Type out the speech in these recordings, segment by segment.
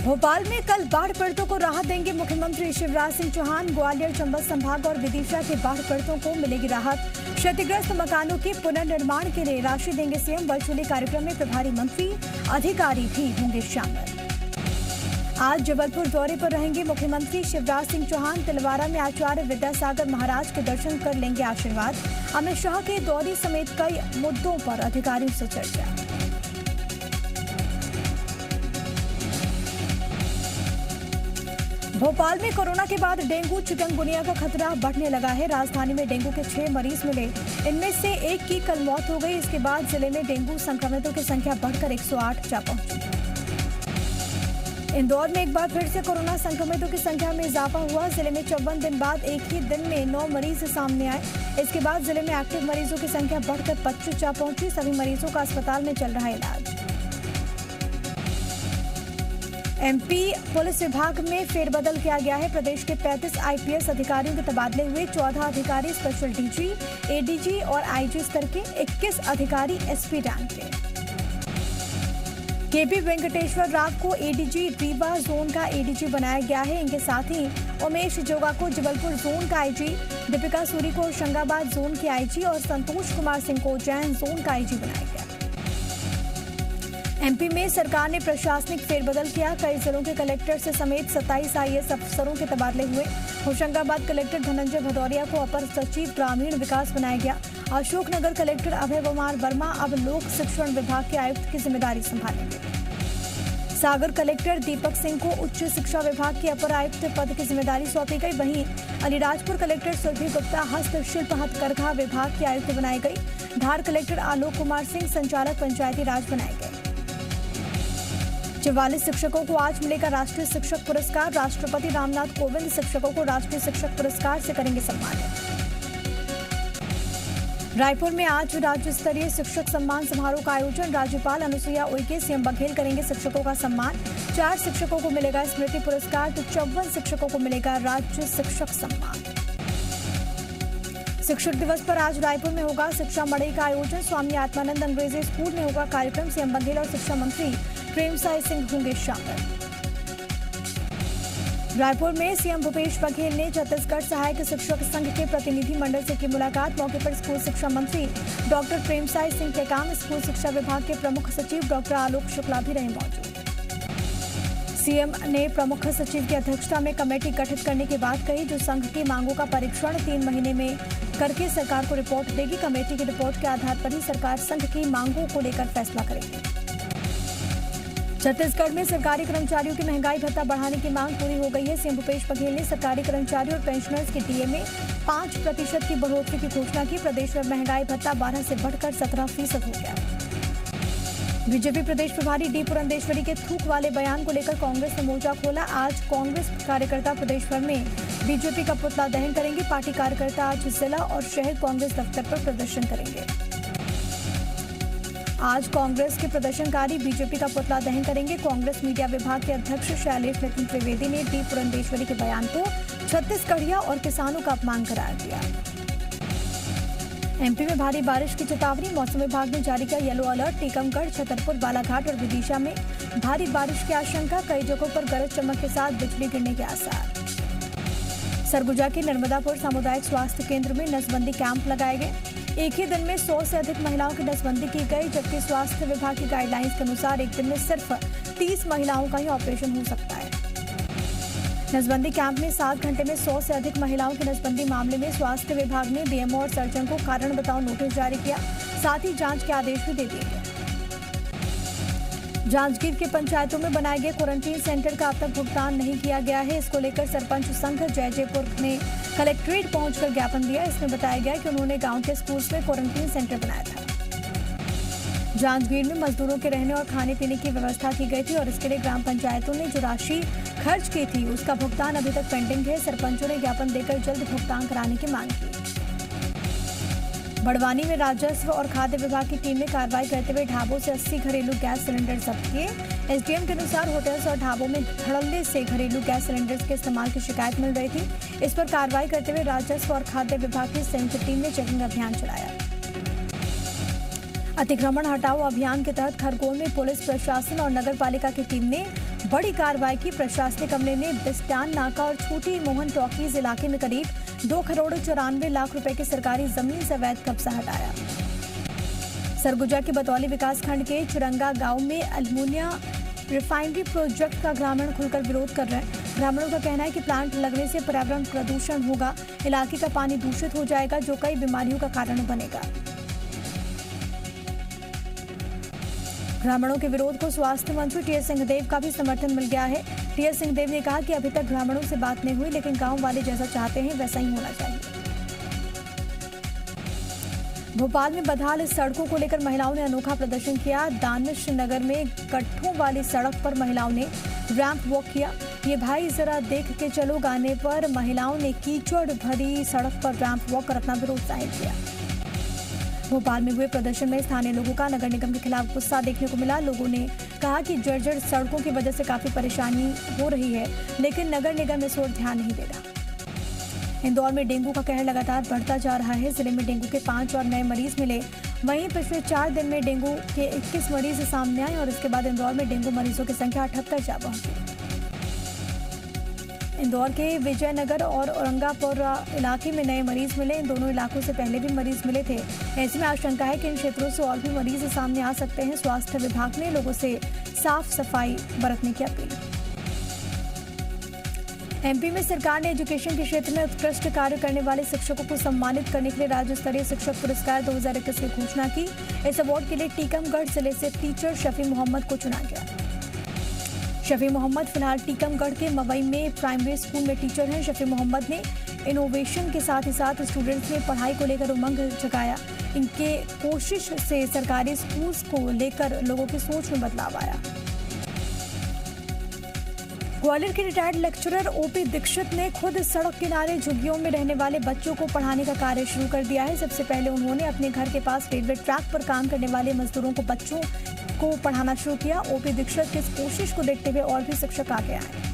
भोपाल में कल बाढ़ पीड़ितों को राहत देंगे मुख्यमंत्री शिवराज सिंह चौहान। ग्वालियर, चंबल संभाग और विदिशा के बाढ़ पीड़ितों को मिलेगी राहत। क्षतिग्रस्त मकानों के पुनर्निर्माण के लिए राशि देंगे सीएम। वर्चुअली कार्यक्रम में प्रभारी मंत्री, अधिकारी भी होंगे शामिल। आज जबलपुर दौरे पर रहेंगे मुख्यमंत्री शिवराज सिंह चौहान। तिलवारा में आचार्य विद्यासागर महाराज के दर्शन कर लेंगे आशीर्वाद। अमित शाह के दौरे समेत कई मुद्दों पर अधिकारियों से चर्चा। भोपाल में कोरोना के बाद डेंगू चिकनगुनिया का खतरा बढ़ने लगा है। राजधानी में डेंगू के 6 मरीज मिले, इनमें से एक की कल मौत हो गई। इसके बाद जिले में डेंगू संक्रमितों की संख्या बढ़कर 108 जा पहुंची। इंदौर में एक बार फिर से कोरोना संक्रमितों की संख्या में इजाफा हुआ। जिले में 54 दिन बाद एक ही दिन में 9 मरीज सामने आए। इसके बाद जिले में एक्टिव मरीजों की संख्या बढ़कर 25 जा पहुंची। सभी मरीजों का अस्पताल में चल रहा है इलाज। एमपी पुलिस विभाग में फेरबदल किया गया है। प्रदेश के 35 आईपीएस अधिकारियों के तबादले हुए। 14 अधिकारी स्पेशल डीजी, एडीजी और आईजी स्तर के, 21 अधिकारी एसपी रैंक के। केपी वेंकटेश्वर राव को एडीजी रीवा जोन का एडीजी बनाया गया है। इनके साथ ही उमेश जोगा को जबलपुर जोन का आईजी, दीपिका सूरी को होशंगाबाद जोन के आईजी और संतोष कुमार सिंह को उज्जैन जोन का आईजी बनाया गया। एमपी में सरकार ने प्रशासनिक फेरबदल किया। कई जिलों के कलेक्टर से समेत 27 आईएएस अफसरों के तबादले हुए। होशंगाबाद कलेक्टर धनंजय भदौरिया को अपर सचिव ग्रामीण विकास बनाया गया। अशोकनगर कलेक्टर अभय कुमार वर्मा अब लोक शिक्षण विभाग के आयुक्त की जिम्मेदारी संभालेंगे। सागर कलेक्टर दीपक सिंह को उच्च शिक्षा विभाग के अपर आयुक्त पद की जिम्मेदारी सौंपी गई। वहीं अलीराजपुर कलेक्टर सुरभि गुप्ता हस्तशिल्प हथकरघा विभाग की आयुक्त बनाई गई। धार कलेक्टर आलोक कुमार सिंह संचालक पंचायती राज बनाए गए। 44 शिक्षकों को आज मिलेगा राष्ट्रीय शिक्षक पुरस्कार। राष्ट्रपति रामनाथ कोविंद शिक्षकों को राष्ट्रीय शिक्षक पुरस्कार से करेंगे सम्मानित। रायपुर में आज राज्य स्तरीय शिक्षक सम्मान समारोह का आयोजन। राज्यपाल अनुसुईया उइके, सीएम बघेल करेंगे शिक्षकों का सम्मान। 4 शिक्षकों को मिलेगा स्मृति पुरस्कार तो 54 शिक्षकों को मिलेगा राज्य शिक्षक सम्मान। शिक्षक दिवस पर आज रायपुर में होगा शिक्षा मड़ई का आयोजन। स्वामी आत्मानंद अंग्रेजी स्कूल में होगा कार्यक्रम। सीएम बघेल और शिक्षा मंत्री प्रेमसाय सिंह होंगे शामिल। रायपुर में सीएम भूपेश बघेल ने छत्तीसगढ़ सहायक शिक्षक संघ के प्रतिनिधि मंडल से की मुलाकात। मौके पर स्कूल शिक्षा मंत्री डॉक्टर प्रेमसाय सिंह टेकाम, स्कूल शिक्षा विभाग के प्रमुख सचिव डॉक्टर आलोक शुक्ला भी रहे मौजूद। सीएम ने प्रमुख सचिव की अध्यक्षता में कमेटी गठित करने की बात कही, जो संघ की मांगों का परीक्षण 3 महीने में करके सरकार को रिपोर्ट देगी। कमेटी की रिपोर्ट के आधार पर ही सरकार संघ की मांगों को लेकर फैसला करेगी। छत्तीसगढ़ में सरकारी कर्मचारियों की महंगाई भत्ता बढ़ाने की मांग पूरी हो गई है। सीएम भूपेश बघेल ने सरकारी कर्मचारियों और पेंशनर्स के डीए में 5% की बढ़ोतरी की घोषणा की। प्रदेश में महंगाई भत्ता 12 से बढ़कर 17% हो गया। बीजेपी प्रदेश प्रभारी डी पुरंदेश्वरी के थूक वाले बयान को लेकर कांग्रेस ने मोर्चा खोला। आज कांग्रेस कार्यकर्ता प्रदेश भर में बीजेपी का पुतला दहन करेंगे। पार्टी कार्यकर्ता आज जिला और शहर कांग्रेस दफ्तर पर प्रदर्शन करेंगे। आज कांग्रेस के प्रदर्शनकारी बीजेपी का पुतला दहन करेंगे। कांग्रेस मीडिया विभाग के अध्यक्ष शैलेश नितिन त्रिवेदी ने डी पुरंदेश्वरी के बयान को छत्तीसगढ़िया और किसानों का अपमान करार दिया। एमपी में भारी बारिश की चेतावनी। मौसम विभाग ने जारी किया येलो अलर्ट। टीकमगढ़, छतरपुर, बालाघाट और विदिशा में भारी बारिश की आशंका। कई जगहों पर गरज चमक के साथ बिजली गिरने के आसार। सरगुजा के नर्मदापुर सामुदायिक स्वास्थ्य केंद्र में नसबंदी कैंप लगाए गए। एक ही दिन में 100 से अधिक महिलाओं की नसबंदी की गई, जबकि स्वास्थ्य विभाग की गाइडलाइंस के अनुसार एक दिन में सिर्फ 30 महिलाओं का ही ऑपरेशन हो सकता है। नसबंदी कैंप में 7 घंटे में 100 से अधिक महिलाओं की नसबंदी मामले में स्वास्थ्य विभाग ने डीएमओ और सर्जन को कारण बताओ नोटिस जारी किया। साथ ही जांच के आदेश भी दे दिए गए। जांजगीर के पंचायतों में बनाए गए क्वारंटीन सेंटर का अब तक भुगतान नहीं किया गया है। इसको लेकर सरपंच संघ जयजयपुर ने कलेक्ट्रेट पहुंचकर ज्ञापन दिया। इसमें बताया गया कि उन्होंने गांव के स्कूल्स में क्वारंटीन सेंटर बनाया था। जांजगीर में मजदूरों के रहने और खाने पीने की व्यवस्था की गई थी और इसके लिए ग्राम पंचायतों ने जो राशि खर्च की थी उसका भुगतान अभी तक पेंडिंग है। सरपंचों ने ज्ञापन देकर जल्द भुगतान कराने की मांग की। बड़वानी में राजस्व और खाद्य विभाग की टीम ने कार्रवाई करते हुए ढाबों से 80 घरेलू गैस सिलेंडर जब्त किए। एसडीएम के अनुसार होटल्स और ढाबों में धड़ल्ले से घरेलू गैस सिलेंडर्स के इस्तेमाल की शिकायत मिल रही थी। इस पर कार्रवाई करते हुए राजस्व और खाद्य विभाग की संयुक्त टीम ने चेकिंग अभियान चलाया। अतिक्रमण हटाओ अभियान के तहत खरगोन में पुलिस प्रशासन और नगर पालिका की टीम ने बड़ी कार्रवाई की। प्रशासनिक अमले ने बिस्टान नाका और छोटी मोहन टॉकीज इलाके में करीब 2 करोड़ 94 लाख रुपए की सरकारी जमीन से अवैध कब्जा हटाया। सरगुजा के बतौली विकासखंड के चुरंगा गांव में अल्मोनिया रिफाइनरी प्रोजेक्ट का ग्रामीण खुलकर विरोध कर रहे हैं। ग्रामीणों का कहना है कि प्लांट लगने से पर्यावरण प्रदूषण होगा, इलाके का पानी दूषित हो जाएगा, जो कई बीमारियों का कारण बनेगा। ग्रामीणों के विरोध को स्वास्थ्य मंत्री टीएस सिंहदेव का भी समर्थन मिल गया है। टीएस सिंहदेव ने कहा कि अभी तक ग्रामीणों से बात नहीं हुई, लेकिन गांव वाले जैसा चाहते हैं वैसा ही होना चाहिए। भोपाल में बदहाल सड़कों को लेकर महिलाओं ने अनोखा प्रदर्शन किया। दानिश नगर में गड्ढों वाली सड़क पर महिलाओं ने रैंप वॉक किया। ये भाई जरा देख के चलो गाने पर महिलाओं ने कीचड़ भरी सड़क पर रैंप वॉक कर अपना विरोध जाहिर किया। भोपाल में हुए प्रदर्शन में स्थानीय लोगों का नगर निगम के खिलाफ गुस्सा देखने को मिला। लोगों ने कहा कि जर्जर सड़कों की वजह से काफी परेशानी हो रही है, लेकिन नगर निगम इस ओर ध्यान नहीं दे रहा। इंदौर में डेंगू का कहर लगातार बढ़ता जा रहा है। जिले में डेंगू के 5 और नए मरीज मिले। वहीं पिछले 4 दिन में डेंगू के 21 मरीज सामने आए और इसके बाद इंदौर में डेंगू मरीजों की संख्या 78 जा पहुंची। इंदौर के विजयनगर और औरंगापुर इलाके में नए मरीज मिले। इन दोनों इलाकों से पहले भी मरीज मिले थे। ऐसे में आशंका है कि इन क्षेत्रों से और भी मरीज सामने आ सकते हैं। स्वास्थ्य विभाग ने लोगों से साफ सफाई बरतने की अपील। एमपी में सरकार ने एजुकेशन के क्षेत्र में उत्कृष्ट कार्य करने वाले शिक्षकों को सम्मानित करने के लिए राज्य स्तरीय शिक्षक पुरस्कार 2021 की घोषणा की। इस अवार्ड के लिए टीकमगढ़ जिले से टीचर शफी मोहम्मद को चुना गया। शफी मोहम्मद फिलहाल टीकमगढ़ के मवई में प्राइमरी स्कूल में टीचर हैं। शफी मोहम्मद ने इनोवेशन के साथ ही साथ स्टूडेंट्स में पढ़ाई को लेकर उमंग जगाया। इनके कोशिश से सरकारी स्कूल्स को लेकर लोगों की सोच में बदलाव आया। ग्वालियर के रिटायर्ड लेक्चरर ओपी दीक्षित ने खुद सड़क किनारे झुग्गियों में रहने वाले बच्चों को पढ़ाने का कार्य शुरू कर दिया है। सबसे पहले उन्होंने अपने घर के पास रेलवे ट्रैक पर काम करने वाले मजदूरों को बच्चों को पढ़ाना शुरू किया। ओपी दीक्षित की इस कोशिश को देखते हुए और भी शिक्षक आगे आए।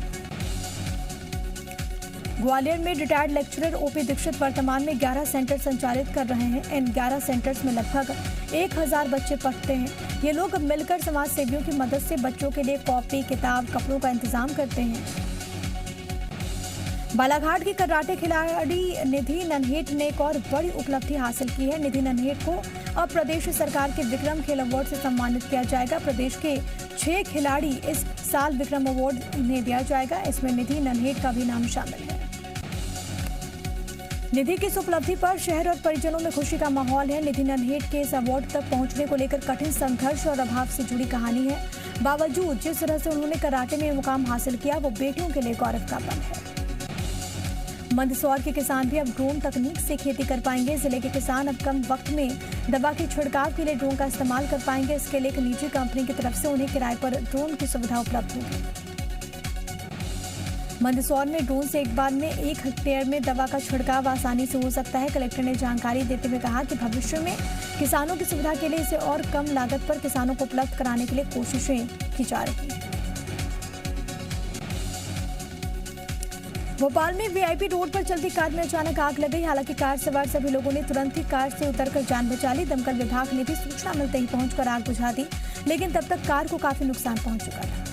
ग्वालियर में रिटायर्ड लेक्चरर ओपी दीक्षित वर्तमान में 11 सेंटर संचालित कर रहे हैं। इन 11 सेंटर्स में लगभग 1000 बच्चे पढ़ते हैं। ये लोग मिलकर समाज सेवियों की मदद से बच्चों के लिए कॉपी, किताब, कपड़ों का इंतजाम करते हैं। बालाघाट की कराटे खिलाड़ी निधि नन्हेट ने एक और बड़ी उपलब्धि हासिल की है। निधि नन्हेट को अब प्रदेश सरकार के विक्रम खेल अवार्ड से सम्मानित किया जाएगा। प्रदेश के 6 खिलाड़ी इस साल विक्रम अवार्ड उन्हें दिया जाएगा। इसमें निधि नन्हेट का भी नाम शामिल है। निधि की इस उपलब्धि पर शहर और परिजनों में खुशी का माहौल है। निधि नन्हेट के इस अवार्ड तक पहुंचने को लेकर कठिन संघर्ष और अभाव से जुड़ी कहानी है। बावजूद जिस तरह से उन्होंने कराटे में मुकाम हासिल किया, वो बेटियों के लिए गौरव का पल है। मंदसौर के किसान भी अब ड्रोन तकनीक से खेती कर पाएंगे। जिले के किसान अब कम वक्त में दवा के छिड़काव के लिए ड्रोन का इस्तेमाल कर पाएंगे। इसके लिए एक निजी कंपनी की तरफ से उन्हें किराए पर ड्रोन की सुविधा उपलब्ध होगी। मंदसौर में ड्रोन से एक बार में 1 हेक्टेयर में दवा का छिड़काव आसानी से हो सकता है। कलेक्टर ने जानकारी देते हुए कहा कि भविष्य में किसानों की सुविधा के लिए इसे और कम लागत पर किसानों को उपलब्ध कराने के लिए कोशिशें की जा रही हैं। भोपाल में वीआईपी रोड पर चलती कार में अचानक आग लग गई। हालांकि कार सवार सभी लोगों ने तुरंत ही कार से उतरकर जान बचा ली। दमकल विभाग ने भी सूचना मिलते ही पहुंचकर आग बुझा दी, लेकिन तब तक कार को काफी नुकसान पहुंच चुका था।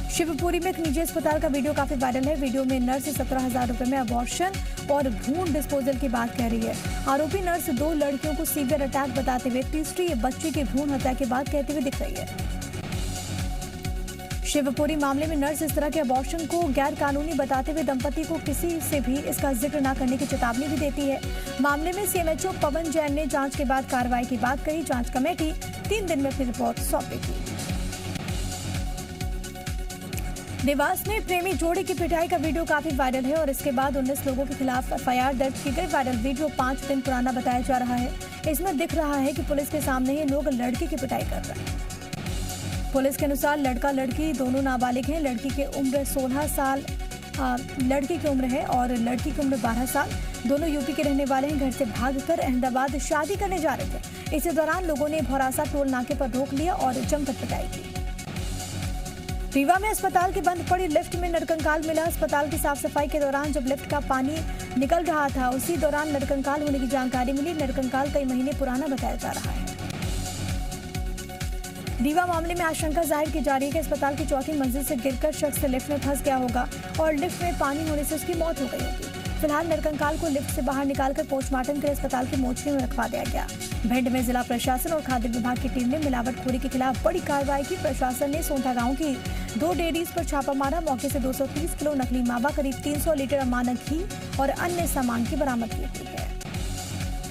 शिवपुरी में एक निजी अस्पताल का वीडियो काफी वायरल है। वीडियो में नर्स 17,000 रुपए में अबॉर्शन और भ्रूण डिस्पोजल की बात कह रही है। आरोपी नर्स 2 लड़कियों को सीवियर अटैक बताते हुए तीसरी बच्चे की भ्रूण हत्या की बात कहते हुए दिख रही है। शिवपुरी मामले में नर्स इस तरह के अबॉर्शन को गैर कानूनी बताते हुए दंपति को किसी से भी इसका जिक्र न करने की चेतावनी भी देती है। मामले में सीएमएचओ पवन जैन ने जांच के बाद कार्रवाई की बात कही। जांच कमेटी 3 दिन में अपनी रिपोर्ट सौंपेगी। देवास में प्रेमी जोड़ी की पिटाई का वीडियो काफी वायरल है और इसके बाद 19 लोगों के खिलाफ एफआईआर दर्ज की गई। वायरल वीडियो 5 दिन पुराना बताया जा रहा है। इसमें दिख रहा है कि पुलिस के सामने ही लोग लड़की की पिटाई कर रहे हैं। पुलिस के अनुसार लड़का लड़की दोनों नाबालिग हैं। लड़की की उम्र 16 साल लड़की की उम्र है और लड़की की उम्र 12 साल। दोनों यूपी के रहने वाले हैं। घर से भागकर अहमदाबाद शादी करने जा रहे थे। इसी दौरान लोगों ने भौरासा टोल नाके पर रोक लिया और जमकर पिटाई की। रीवा में अस्पताल की बंद पड़ी लिफ्ट में नरकंकाल मिला। अस्पताल की साफ सफाई के दौरान जब लिफ्ट का पानी निकल रहा था, उसी दौरान नरकंकाल होने की जानकारी मिली। नरकंकाल कई महीने पुराना बताया जा रहा है। रीवा मामले में आशंका जाहिर की जा रही है कि अस्पताल की चौथी मंजिल से गिरकर शख्स लिफ्ट में फंस गया होगा और लिफ्ट में पानी होने से उसकी मौत हो गई होगी। फिलहाल नरकंकाल को लिफ्ट से बाहर निकालकर पोस्टमार्टम के लिए अस्पताल की मोर्चरी में रखवा दिया गया। भिंड में जिला प्रशासन और खाद्य विभाग की टीम ने मिलावटखोरी के खिलाफ बड़ी कार्रवाई की। प्रशासन ने सोंधा गांव की 2 डेयरीज पर छापा मारा। मौके से 230 किलो नकली मावा, करीब 300 लीटर अमानक घी और अन्य सामान की बरामदगी की है।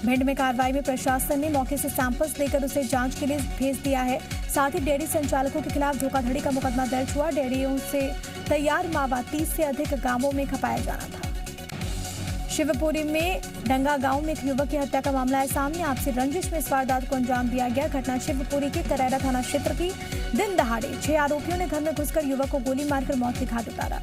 भिंड में कार्रवाई में प्रशासन ने मौके से सैंपल्स लेकर उसे जांच के लिए भेज दिया है। साथ ही डेयरी संचालकों के खिलाफ धोखाधड़ी का मुकदमा दर्ज हुआ। डेयरियों से तैयार मावा 30 से अधिक गांवों में खपाया जाना था। शिवपुरी में डंगा गांव में एक युवक की हत्या का मामला है सामने। आपसी रंजिश में इस वारदात को अंजाम दिया गया। घटना शिवपुरी के करैरा थाना क्षेत्र की। दिन दहाड़े 6 आरोपियों ने घर में घुसकर युवक को गोली मारकर मौत के घाट उतारा।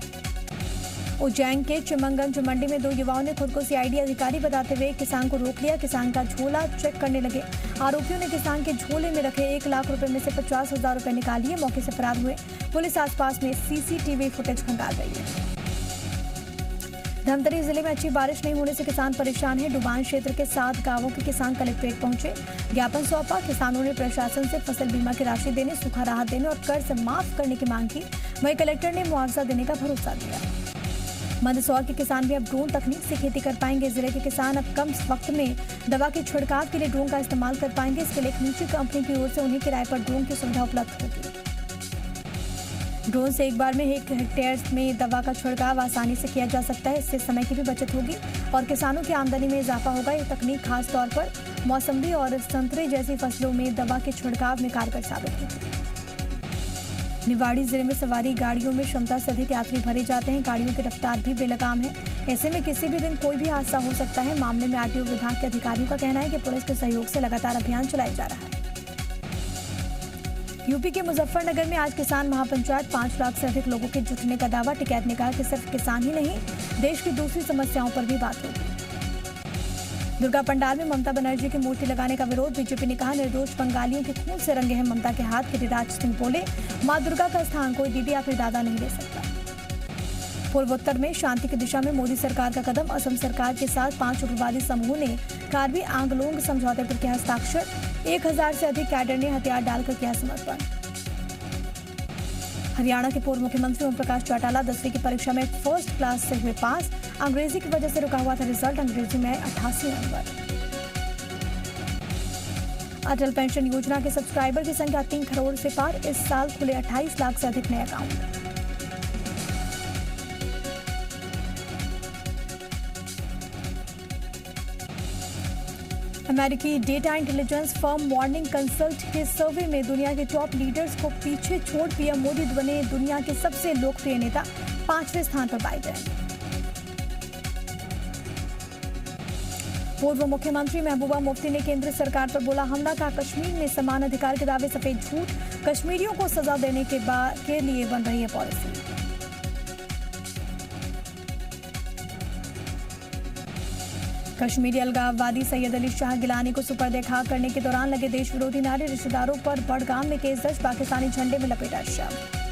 उज्जैन के चिमंगंज मंडी में 2 युवाओं ने खुद को सीआईडी अधिकारी बताते हुए किसान को रोक लिया। किसान का झोला चेक करने लगे। आरोपियों ने किसान के झोले में रखे 1 लाख रुपए में से 50,000 रुपए निकाल लिए। मौके से फरार हुए। पुलिस आसपास में सीसीटीवी फुटेज खंगाल रही है। धमतरी जिले में अच्छी बारिश नहीं होने से किसान परेशान हैं। डुबान क्षेत्र के 7 गांवों के किसान कलेक्ट्रेट पहुंचे। ज्ञापन सौंपा। किसानों ने प्रशासन से फसल बीमा की राशि देने, सूखा राहत देने और कर्ज माफ करने की मांग की। वहीं कलेक्टर ने मुआवजा देने का भरोसा दिया। मंदसौर के किसान भी अब ड्रोन तकनीक से खेती कर पाएंगे। जिले के किसान अब कम वक्त में दवा के छिड़काव के लिए ड्रोन का इस्तेमाल कर पाएंगे। इसके लिए एक निजी कंपनी की ओर से उन्हें किराए पर ड्रोन की सुविधा उपलब्ध होगी। ड्रोन से एक बार में 1 हेक्टेयर में दवा का छिड़काव आसानी से किया जा सकता है। इससे समय की भी बचत होगी और किसानों की आमदनी में इजाफा होगा। ये तकनीक खास तौर पर मौसम्बी और संतरे जैसी फसलों में दवा के छिड़काव में कारगर साबित होगी। निवाड़ी जिले में सवारी गाड़ियों में क्षमता से अधिक यात्री भरे जाते हैं। गाड़ियों की रफ्तार भी बेलगाम है। ऐसे में किसी भी दिन कोई भी हादसा हो सकता है। मामले में आरटीओ विभाग के अधिकारियों का कहना है कि पुलिस के सहयोग से लगातार अभियान चलाया जा रहा है। यूपी के मुजफ्फरनगर में आज किसान महापंचायत 5 लाख से अधिक लोगों के जुटने का दावा। टिकैत ने कहा कि सिर्फ किसान ही नहीं, देश की दूसरी समस्याओं पर भी बात होगी। दुर्गा पंडाल में ममता बनर्जी की मूर्ति लगाने का विरोध। बीजेपी ने कहा निर्दोष बंगालियों के खून से रंगे हैं ममता के हाथ। गिरिराज सिंह बोले मां दुर्गा का स्थान कोई दीदी या फिर दादा नहीं ले सकता। पूर्वोत्तर में शांति की दिशा में मोदी सरकार का कदम। असम सरकार के साथ 5 उग्रवादी समूह ने कार्बी आंगलोंग समझौते पर किया हस्ताक्षर। 1000 से अधिक कैडर ने हथियार डालकर किया समर्पण। हरियाणा के पूर्व मुख्यमंत्री ओम प्रकाश चौटाला 10वीं की परीक्षा में फर्स्ट क्लास से हुए पास। अंग्रेजी की वजह से रुका हुआ था रिजल्ट। अंग्रेजी में 88 नंबर। अटल पेंशन योजना के सब्सक्राइबर की संख्या 3 करोड़ से पार। इस साल खुले 28 लाख से अधिक नए अकाउंट। अमेरिकी data intelligence firm morning consult के सर्वे में दुनिया के टॉप लीडर्स को पीछे छोड़ पीएम मोदी बने दुनिया के सबसे लोकप्रिय नेता। 5वें स्थान पर बाइडेन। पूर्व मुख्यमंत्री महबूबा मुफ्ती ने केंद्र सरकार पर बोला हमला का। कश्मीर में समान अधिकार के दावे सफेद झूठ। कश्मीरियों को सजा देने के लिए बन रही है पॉलिसी। कश्मीरी अलगाववादी सैयद अली शाह गिलानी को सुपर्द खाक करने के दौरान लगे देश विरोधी नारे। रिश्तेदारों पर बड़गाम में केस दर्ज। पाकिस्तानी झंडे में लपेटा शव।